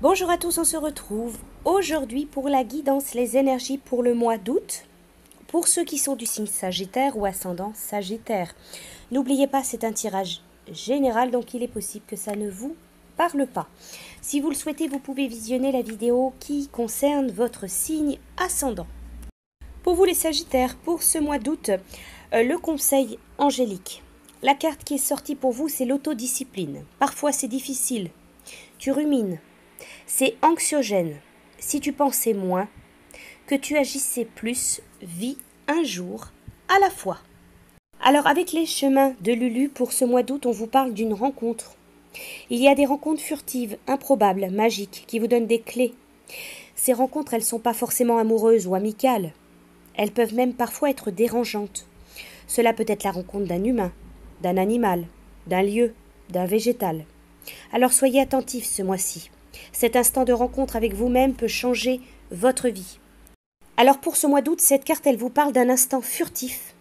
Bonjour à tous, on se retrouve aujourd'hui pour la guidance les énergies pour le mois d'août. Pour ceux qui sont du signe Sagittaire ou ascendant Sagittaire. N'oubliez pas, c'est un tirage général, donc il est possible que ça ne vous parle pas. Si vous le souhaitez, vous pouvez visionner la vidéo qui concerne votre signe ascendant. Pour vous les Sagittaires, pour ce mois d'août, le conseil angélique. La carte qui est sortie pour vous, c'est l'autodiscipline. Parfois c'est difficile, tu rumines, c'est anxiogène. Si tu pensais moins, que tu agissais plus, vis un jour à la fois. Alors avec les chemins de Lulu, pour ce mois d'août, on vous parle d'une rencontre. Il y a des rencontres furtives, improbables, magiques, qui vous donnent des clés. Ces rencontres, elles ne sont pas forcément amoureuses ou amicales. Elles peuvent même parfois être dérangeantes. Cela peut être la rencontre d'un humain, d'un animal, d'un lieu, d'un végétal. Alors soyez attentifs ce mois-ci. Cet instant de rencontre avec vous-même peut changer votre vie. Alors pour ce mois d'août, cette carte, elle vous parle d'un instant furtif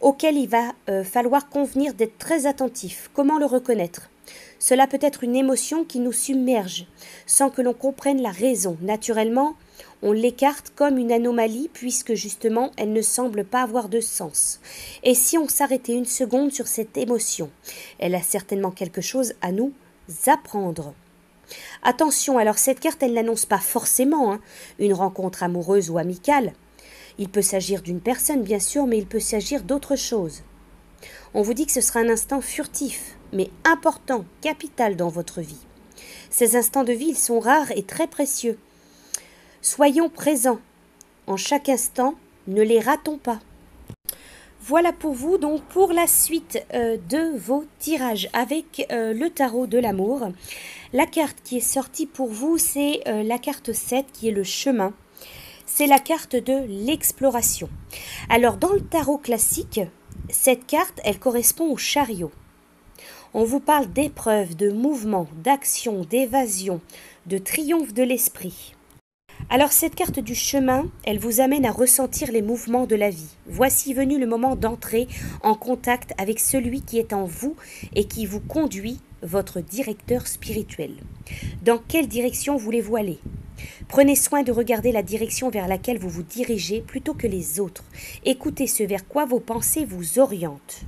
auquel il va falloir convenir d'être très attentif. Comment le reconnaître? Cela peut être une émotion qui nous submerge sans que l'on comprenne la raison. Naturellement, on l'écarte comme une anomalie puisque justement, elle ne semble pas avoir de sens. Et si on s'arrêtait une seconde sur cette émotion, elle a certainement quelque chose à nous apprendre. Attention, alors cette carte, elle n'annonce pas forcément une rencontre amoureuse ou amicale. Il peut s'agir d'une personne, bien sûr, mais il peut s'agir d'autre chose. On vous dit que ce sera un instant furtif, mais important, capital dans votre vie. Ces instants de vie, ils sont rares et très précieux. Soyons présents. En chaque instant, ne les ratons pas. Voilà pour vous, donc pour la suite de vos tirages avec le tarot de l'amour. La carte qui est sortie pour vous, c'est la carte 7 qui est le chemin. C'est la carte de l'exploration. Alors dans le tarot classique, cette carte, elle correspond au chariot. On vous parle d'épreuves, de mouvements, d'action, d'évasion, de triomphe de l'esprit. Alors cette carte du chemin, elle vous amène à ressentir les mouvements de la vie. Voici venu le moment d'entrer en contact avec celui qui est en vous et qui vous conduit, votre directeur spirituel. Dans quelle direction voulez-vous aller? Prenez soin de regarder la direction vers laquelle vous vous dirigez plutôt que les autres. Écoutez ce vers quoi vos pensées vous orientent.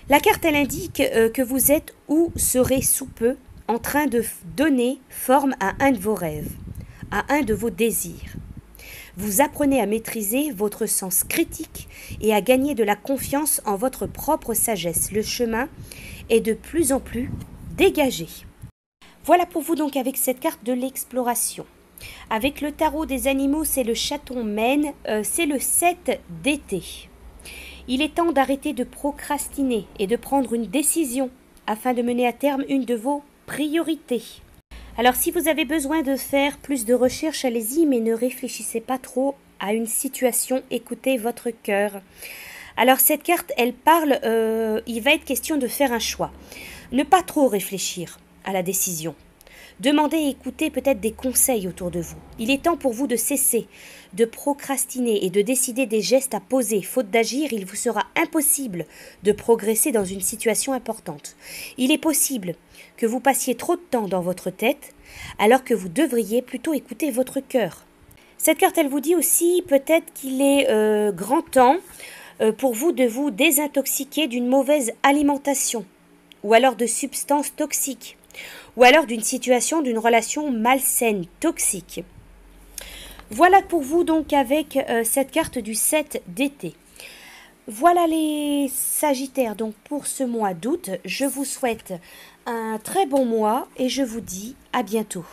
La carte, elle indique que vous êtes ou serez sous peu en train de donner forme à un de vos rêves, à un de vos désirs. Vous apprenez à maîtriser votre sens critique et à gagner de la confiance en votre propre sagesse. Le chemin est de plus en plus dégagé. Voilà pour vous donc avec cette carte de l'exploration. Avec le tarot des animaux, c'est le chaton mène, c'est le 7 d'été. Il est temps d'arrêter de procrastiner et de prendre une décision afin de mener à terme une de vos priorités. Alors si vous avez besoin de faire plus de recherches, allez-y, mais ne réfléchissez pas trop à une situation, écoutez votre cœur. Alors cette carte, elle parle, il va être question de faire un choix. Ne pas trop réfléchir à la décision. Demandez et écoutez peut-être des conseils autour de vous. Il est temps pour vous de cesser, de procrastiner et de décider des gestes à poser. Faute d'agir, il vous sera impossible de progresser dans une situation importante. Il est possible que vous passiez trop de temps dans votre tête, alors que vous devriez plutôt écouter votre cœur. Cette carte, elle vous dit aussi peut-être qu'il est grand temps pour vous de vous désintoxiquer d'une mauvaise alimentation, ou alors de substances toxiques, ou alors d'une situation, d'une relation malsaine, toxique. Voilà pour vous donc avec cette carte du 7 d'été. Voilà les Sagittaires donc pour ce mois d'août. Je vous souhaite un très bon mois et je vous dis à bientôt.